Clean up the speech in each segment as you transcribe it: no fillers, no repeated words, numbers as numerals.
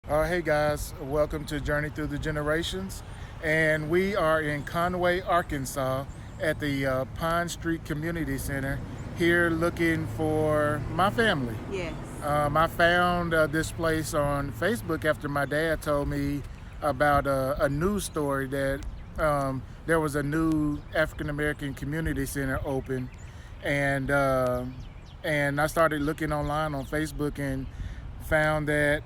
Hey guys, welcome to Journey Through the Generations. And we are in Conway, Arkansas at the Pine Street Community Center here looking for my family. Yes. I found this place on Facebook after my dad told me about a news story that there was a new African American community center open, and and I started looking online on Facebook and found that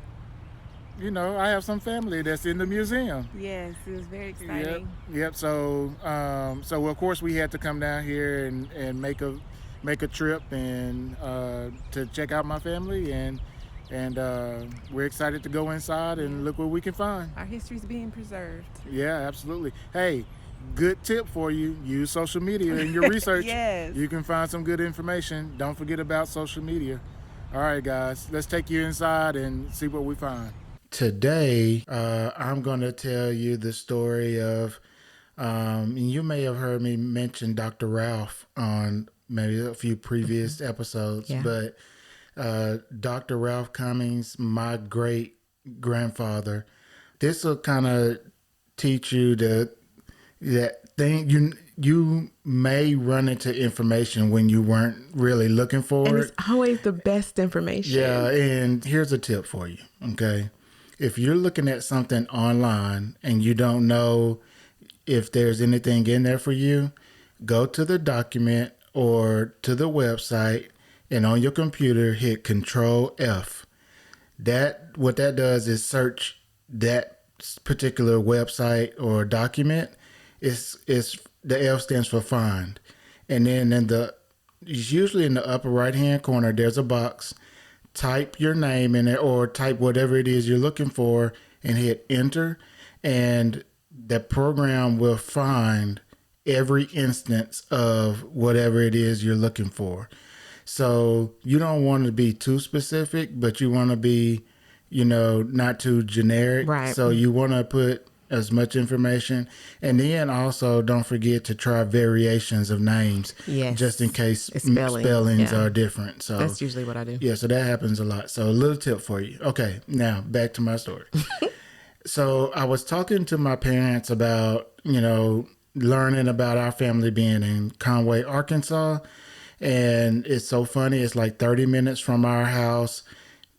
I have some family that's in the museum. Yes, it was very Yep, exciting. yep. So of course we had to come down here and make a trip and to check out my family and we're excited to go inside and look what we can find. Our history's being preserved. Yeah, absolutely. Hey, good tip for you. Use social media in your research. Yes. You can find some good information. Don't forget about social media. All right, guys, let's take you inside and see what we find. Today, I'm going to tell you the story of, you may have heard me mention Dr. Ralph on maybe a few previous episodes, Yeah. but Dr. Ralph Cummings, my great grandfather, this will kind of teach you that thing you may run into information when you weren't really looking for And it. it's always the best information. Yeah, and here's a tip for you, okay? If you're looking at something online and you don't know if there's anything in there for you, go to the document or to the website and on your computer hit CTRL-F. What that does is search that particular website or document. It's the F stands for find. And then usually in the upper right hand corner there's a box. Type your name in it or type whatever it is you're looking for and hit enter, and the program will find every instance of whatever it is you're looking for. So you don't want to be too specific, but you want to be, not too generic. Right. So you want to put as much information. And then also don't forget to try variations of names. Yes. Just in case Spellings, are different. So that's usually what I do. Yeah, so that happens a lot. So a little tip for you. Okay, now back to my story. So I was talking to my parents about, learning about our family being in Conway, Arkansas. And it's so funny. It's like 30 minutes from our house,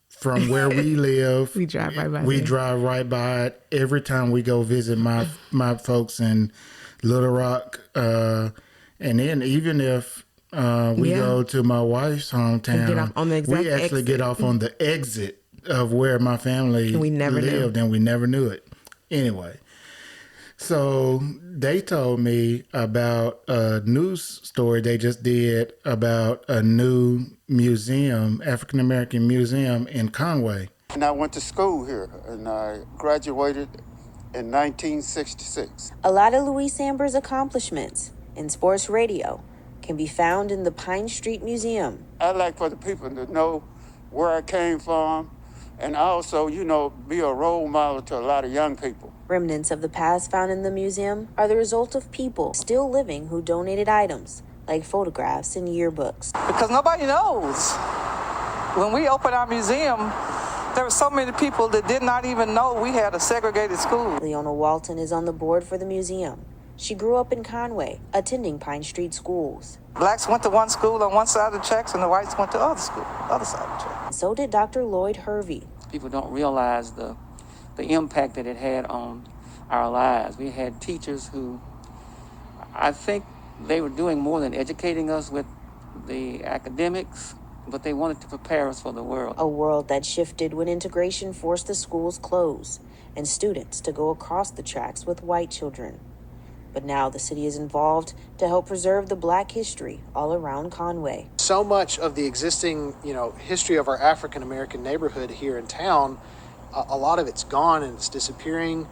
from where we live. We drive right by We there. drive right by it every time we go visit my folks in Little Rock. And then even if we go to my wife's hometown, get off on the exact we actually exit. get off on the exit of where my family We never knew. lived, and we never knew it. Anyway, so they told me about a news story they just did about a new museum, African American museum in Conway. And I went to school here, and I graduated in 1966. A lot of Louise Amber's accomplishments in sports radio can be found in the Pine Street Museum. I'd like for the people to know where I came from, and also, be a role model to a lot of young people. Remnants of the past found in the museum are the result of people still living who donated items, like photographs and yearbooks. Because nobody knows. When we opened our museum, there were so many people that did not even know we had a segregated school. Leona Walton is on the board for the museum. She grew up in Conway, attending Pine Street schools. Blacks went to one school on one side of the tracks, and the whites went to the other side of the tracks. So did Dr. Lloyd Hervey. People don't realize the impact that it had on our lives. We had teachers who, I think they were doing more than educating us with the academics, but they wanted to prepare us for the world. A world that shifted when integration forced the schools closed and students to go across the tracks with white children. But now the city is involved to help preserve the Black history all around Conway. So much of the existing, history of our African American neighborhood here in town, a lot of it's gone and it's disappearing.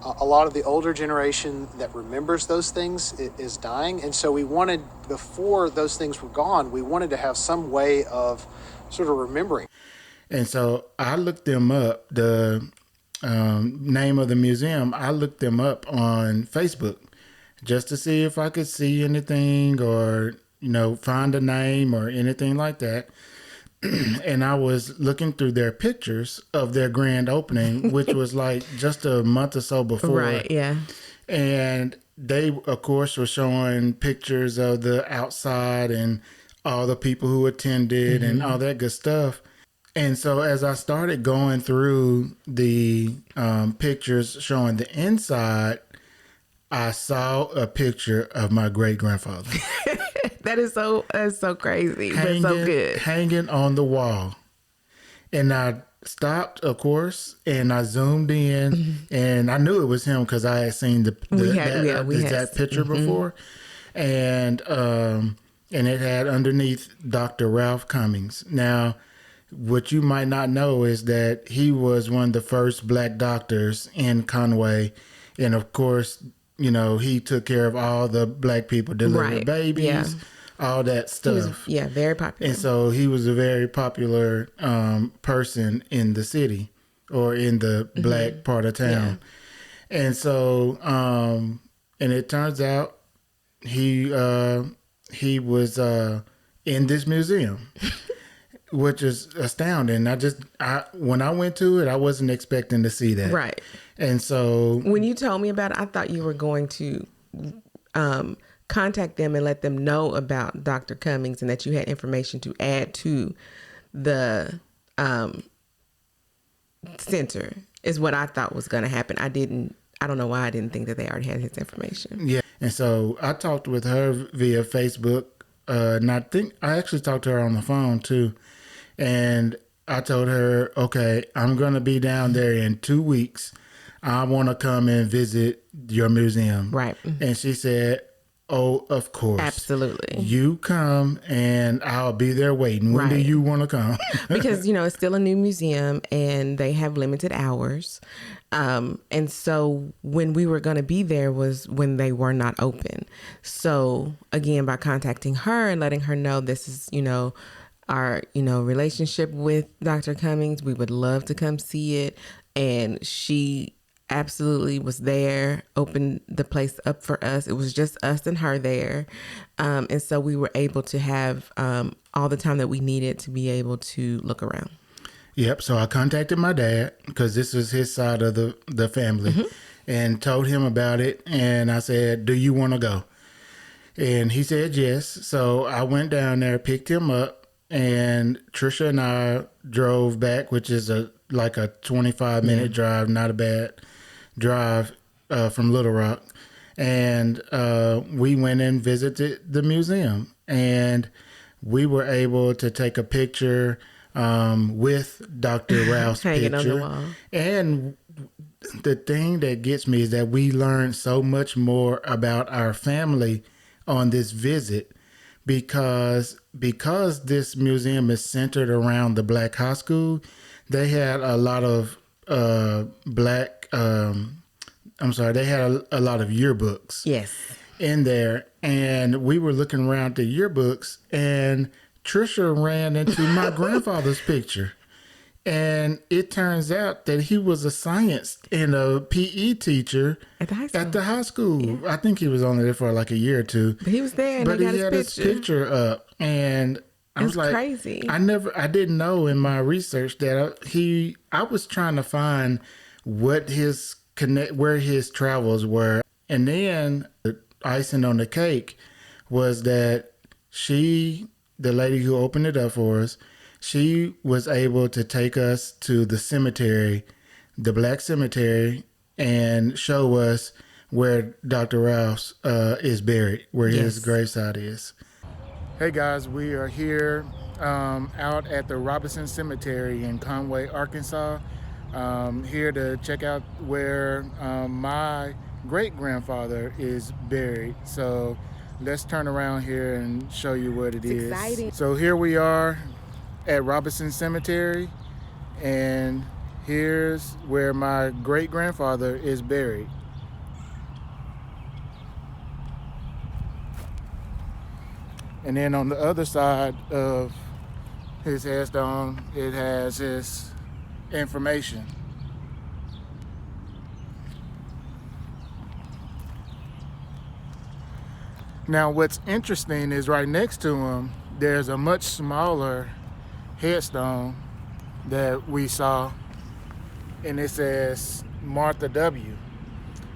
A lot of the older generation that remembers those things is dying. And so we wanted, before those things were gone, we wanted to have some way of sort of remembering. And so I looked them up, the name of the museum, I looked them up on Facebook just to see if I could see anything or, find a name or anything like that. and I was looking through their pictures of their grand opening, which was like just a month or so before. Right, yeah. And they, of course, were showing pictures of the outside and all the people who attended and all that good stuff. And so as I started going through the pictures showing the inside, I saw a picture of my great grandfather. That's so crazy, but so good. Hanging on the wall. And I stopped, of course, and I zoomed in, and I knew it was him because I had seen the exact picture before. And it had underneath Dr. Ralph Cummings. Now, what you might not know is that he was one of the first black doctors in Conway. And of course, you know, he took care of all the black people, delivered babies, all that stuff. He was, very popular. And so he was a very popular person in the city or in the black part of town. Yeah. And so, and it turns out he was in this museum. Which is astounding. When I went to it, I wasn't expecting to see that. Right. And so when you told me about it, I thought you were going to contact them and let them know about Dr. Cummings and that you had information to add to the center is what I thought was going to happen. I don't know why I didn't think that they already had his information. Yeah. And so I talked with her via Facebook. And I think I actually talked to her on the phone too. And I told her, okay, I'm going to be down there in 2 weeks. I want to come and visit your museum. Right. And she said, oh, of course. Absolutely. You come and I'll be there waiting. When do you want to come? Because, it's still a new museum and they have limited hours. And so when we were going to be there was when they were not open. So again, by contacting her and letting her know this is, our, relationship with Dr. Cummings, we would love to come see it. And she absolutely was there, opened the place up for us. It was just us and her there. And so we were able to have all the time that we needed to be able to look around. Yep. So I contacted my dad because this was his side of the family and told him about it. And I said, do you want to go? And he said yes. So I went down there, picked him up, and Trisha and I drove back, which is like a 25-minute drive, not a bad drive from Little Rock. And we went and visited the museum. And we were able to take a picture with Dr. Ralph's hanging picture. On the wall. And the thing that gets me is that we learned so much more about our family on this visit because this museum is centered around the Black High School. They had a lot of they had a lot of yearbooks. Yes. In there, and we were looking around the yearbooks, and Trisha ran into my grandfather's picture. And it turns out that he was a science and a PE teacher at the high school. Yeah. I think he was only there for like a year or two. But he was there and but they he got had his picture up. And I was like, crazy. I didn't know in my research that I was trying to find what where his travels were. And then the icing on the cake was that the lady who opened it up for us, she was able to take us to the cemetery, the Black Cemetery, and show us where Dr. Ralph's is buried, where his gravesite is. Hey guys, we are here out at the Robinson Cemetery in Conway, Arkansas. Here to check out where my great-grandfather is buried. So let's turn around here and show you what it is. Exciting. So here we are at Robinson Cemetery, and here's where my great-grandfather is buried. And then on the other side of his headstone, it has his information. Now what's interesting is right next to him, there's a much smaller headstone that we saw, and it says Martha W.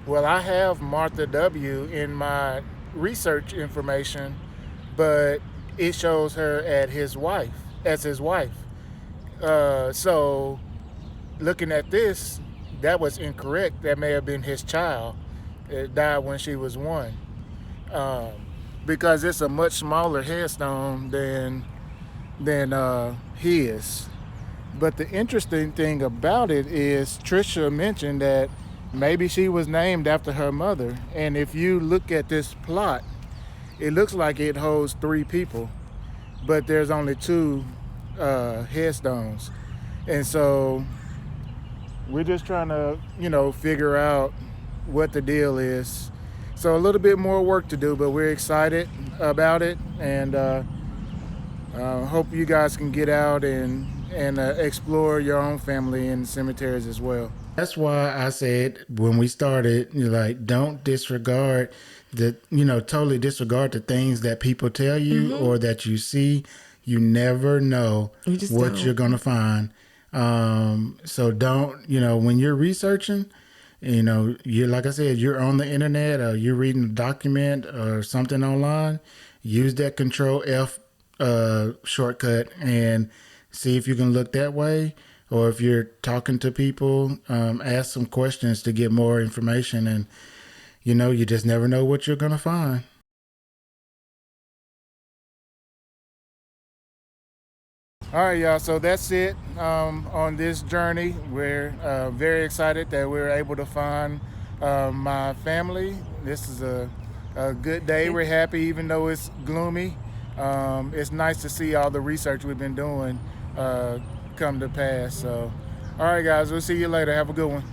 Well, I have Martha W. in my research information, but it shows her as his wife. So looking at this, that was incorrect. That may have been his child. It died when she was 1. Um, because it's a much smaller headstone than his. But the interesting thing about it is Trisha mentioned that maybe she was named after her mother. And if you look at this plot, it looks like it holds 3 people, but there's only 2 headstones. And so we're just trying to, figure out what the deal is. So a little bit more work to do, but we're excited about it, and hope you guys can get out and explore your own family in cemeteries as well. That's why I said when we started, don't disregard totally disregard the things that people tell you or that you see. You never know what you're going to find. So don't, when you're researching, you're, like I said, you're on the internet or you're reading a document or something online, use that Control-F shortcut and see if you can look that way. Or if you're talking to people, ask some questions to get more information. And, you just never know what you're going to find. All right, y'all. So that's it on this journey. We're very excited that we're able to find my family. This is a good day. We're happy, even though it's gloomy. It's nice to see all the research we've been doing come to pass. So, all right, guys. We'll see you later. Have a good one.